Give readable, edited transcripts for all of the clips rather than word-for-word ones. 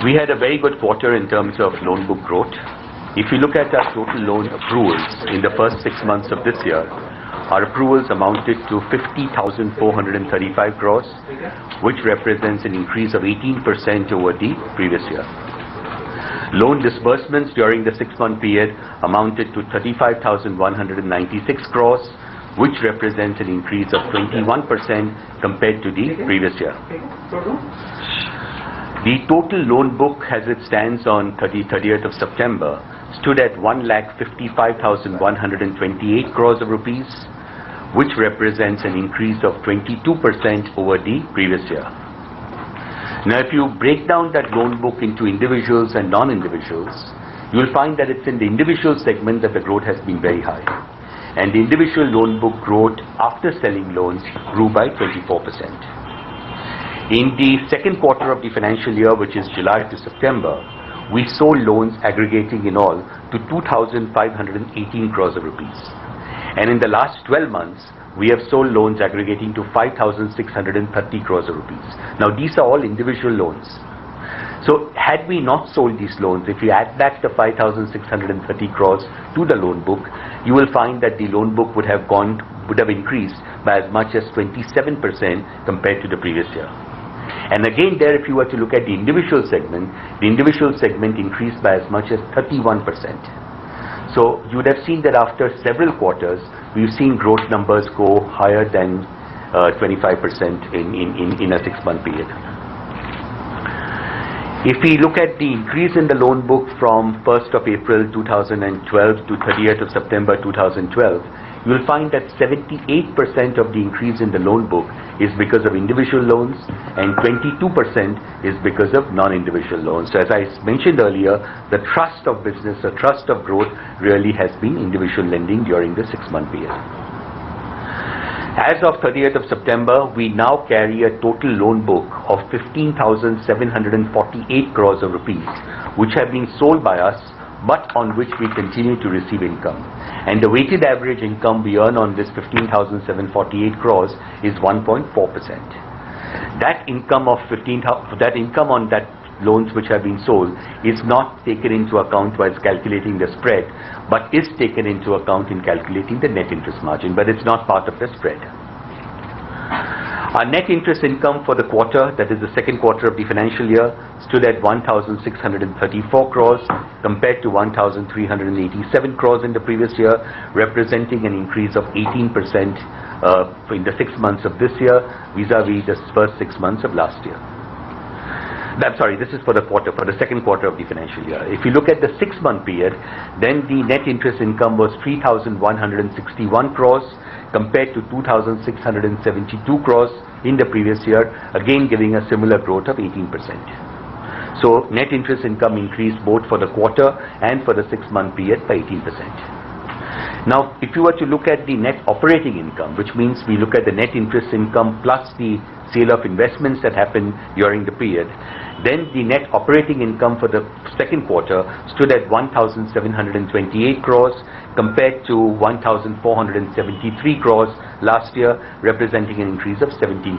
We had a very good quarter in terms of loan book growth. If you look at our total loan approvals in the first 6 months of this year, our approvals amounted to 50,435 crores, which represents an increase of 18% over the previous year. Loan disbursements during the 6-month period amounted to 35,196 crores, which represents an increase of 21% compared to the previous year. The total loan book as it stands on 30th of September stood at 1,55,128 crores of rupees, which represents an increase of 22% over the previous year. Now, if you break down that loan book into individuals and non-individuals, you will find that it's in the individual segment that the growth has been very high. And the individual loan book growth after selling loans grew by 24%. In the second quarter of the financial year, which is July to September, we sold loans aggregating in all to 2,518 crores of rupees. And in the last 12 months, we have sold loans aggregating to 5,630 crores of rupees. Now, these are all individual loans. So, had we not sold these loans, if you add back the 5,630 crores to the loan book, you will find that the loan book would have increased by as much as 27% compared to the previous year. And again, there, if you were to look at the individual segment increased by as much as 31%. So you would have seen that after several quarters, we've seen growth numbers go higher than 25% in a 6-month period. If we look at the increase in the loan book from 1st of April 2012 to 30th of September 2012, you will find that 78% of the increase in the loan book is because of individual loans and 22% is because of non-individual loans. So as I mentioned earlier, the thrust of business, the thrust of growth really has been individual lending during the 6-month period. As of 30th of September, we now carry a total loan book of 15,748 crores of rupees, which have been sold by us, but on which we continue to receive income. And the weighted average income we earn on this 15,748 crores is 1.4%. That income on that loans which have been sold is not taken into account while calculating the spread, but is taken into account in calculating the net interest margin, but it's not part of the spread. Our net interest income for the quarter, that is the second quarter of the financial year, stood at 1,634 crores compared to 1,387 crores in the previous year, representing an increase of 18% in the 6 months of this year vis-a-vis the first 6 months of last year. I'm sorry, this is for the second quarter of the financial year. If you look at the 6-month period, then the net interest income was 3,161 crores compared to 2,672 crores in the previous year, again giving a similar growth of 18%. So net interest income increased both for the quarter and for the 6-month period by 18%. Now, if you were to look at the net operating income, which means we look at the net interest income plus the sale of investments that happened during the period, then the net operating income for the second quarter stood at 1,728 crores compared to 1,473 crores last year, representing an increase of 17%.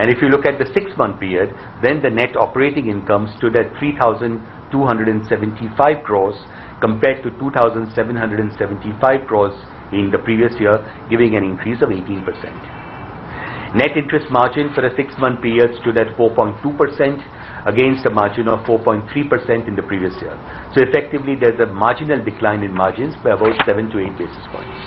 And if you look at the 6-month period, then the net operating income stood at 3,275 crores compared to 2,775 crores in the previous year, giving an increase of 18%. Net interest margin for the 6-month period stood at 4.2% against a margin of 4.3% in the previous year. So effectively, there's a marginal decline in margins by about 7 to 8 basis points.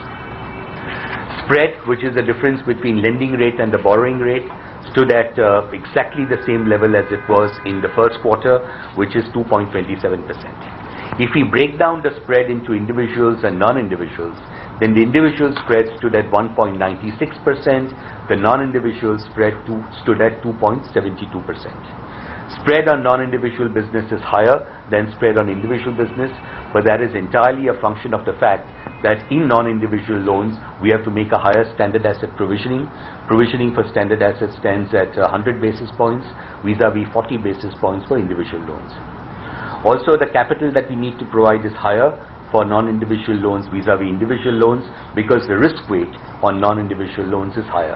Spread, which is the difference between lending rate and the borrowing rate, stood at exactly the same level as it was in the first quarter, which is 2.27%. If we break down the spread into individuals and non-individuals, then the individual spread stood at 1.96%, the non-individual spread stood at 2.72%. Spread on non-individual business is higher than spread on individual business, but that is entirely a function of the fact that in non-individual loans, we have to make a higher standard asset provisioning. Provisioning for standard assets stands at 100 basis points, vis-a-vis 40 basis points for individual loans. Also, the capital that we need to provide is higher for non-individual loans vis-a-vis individual loans, because the risk weight on non-individual loans is higher.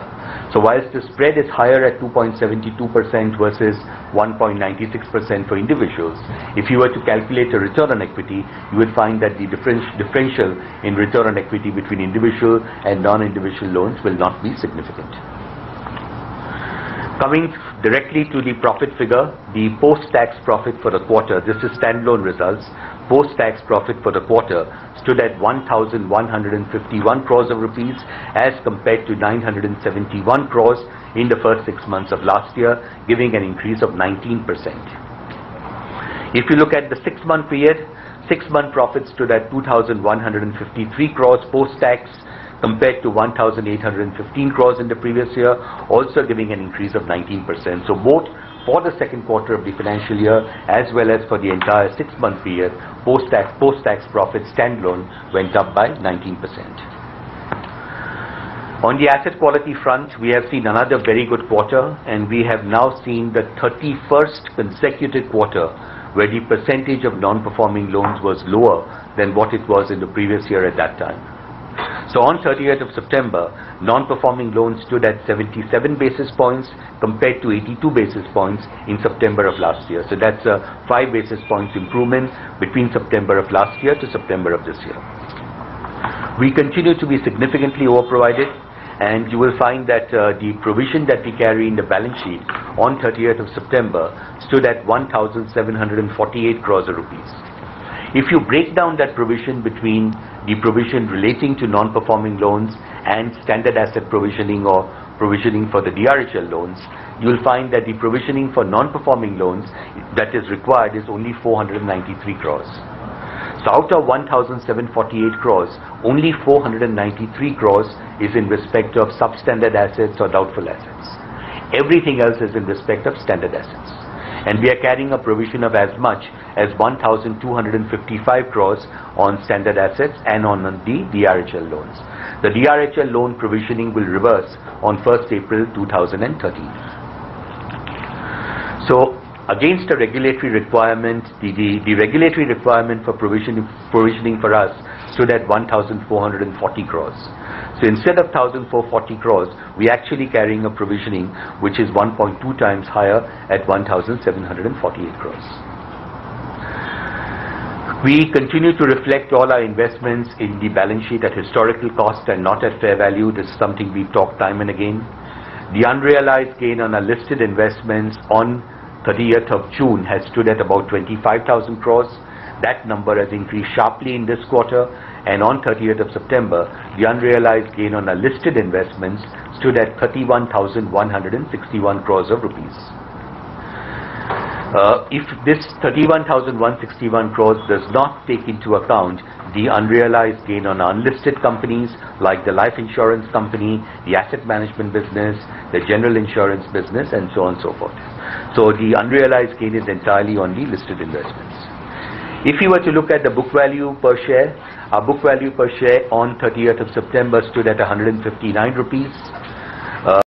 So whilst the spread is higher at 2.72% versus 1.96% for individuals, if you were to calculate a return on equity, you would find that the differential in return on equity between individual and non-individual loans will not be significant. Coming directly to the profit figure, the post-tax profit for the quarter, this is standalone results, post-tax profit for the quarter stood at 1,151 crores of rupees as compared to 971 crores in the first 6 months of last year, giving an increase of 19%. If you look at the 6-month period, 6-month profit stood at 2,153 crores post-tax compared to 1,815 crores in the previous year, also giving an increase of 19%. So both for the second quarter of the financial year as well as for the entire 6-month period, post-tax profit standalone went up by 19%. On the asset quality front, we have seen another very good quarter, and we have now seen the 31st consecutive quarter where the percentage of non-performing loans was lower than what it was in the previous year at that time. So on 30th of September, non-performing loans stood at 77 basis points compared to 82 basis points in September of last year. So that's a 5 basis points improvement between September of last year to September of this year. We continue to be significantly overprovided, and you will find that the provision that we carry in the balance sheet on 30th of September stood at 1,748 crores of rupees. If you break down that provision between the provision relating to non-performing loans and standard asset provisioning or provisioning for the DRHL loans, you will find that the provisioning for non-performing loans that is required is only 493 crores. So out of 1,748 crores, only 493 crores is in respect of substandard assets or doubtful assets. Everything else is in respect of standard assets. And we are carrying a provision of as much as 1,255 crores on standard assets and on the DRHL loans. The DRHL loan provisioning will reverse on 1st April 2013. So against a regulatory requirement, the regulatory requirement for provisioning for us stood at 1,440 crores. So instead of 1,440 crores, we are actually carrying a provisioning which is 1.2 times higher at 1,748 crores. We continue to reflect all our investments in the balance sheet at historical cost and not at fair value. This is something we've talked time and again. The unrealized gain on our listed investments on 30th of June has stood at about 25,000 crores. That number has increased sharply in this quarter, and on 30th of September, the unrealized gain on our listed investments stood at 31,161 crores of rupees. If this 31,161 crores does not take into account the unrealized gain on unlisted companies like the life insurance company, the asset management business, the general insurance business, and so on and so forth. So the unrealized gain is entirely on the listed investments. If you were to look at the book value per share, our book value per share on 30th of September stood at 159 rupees.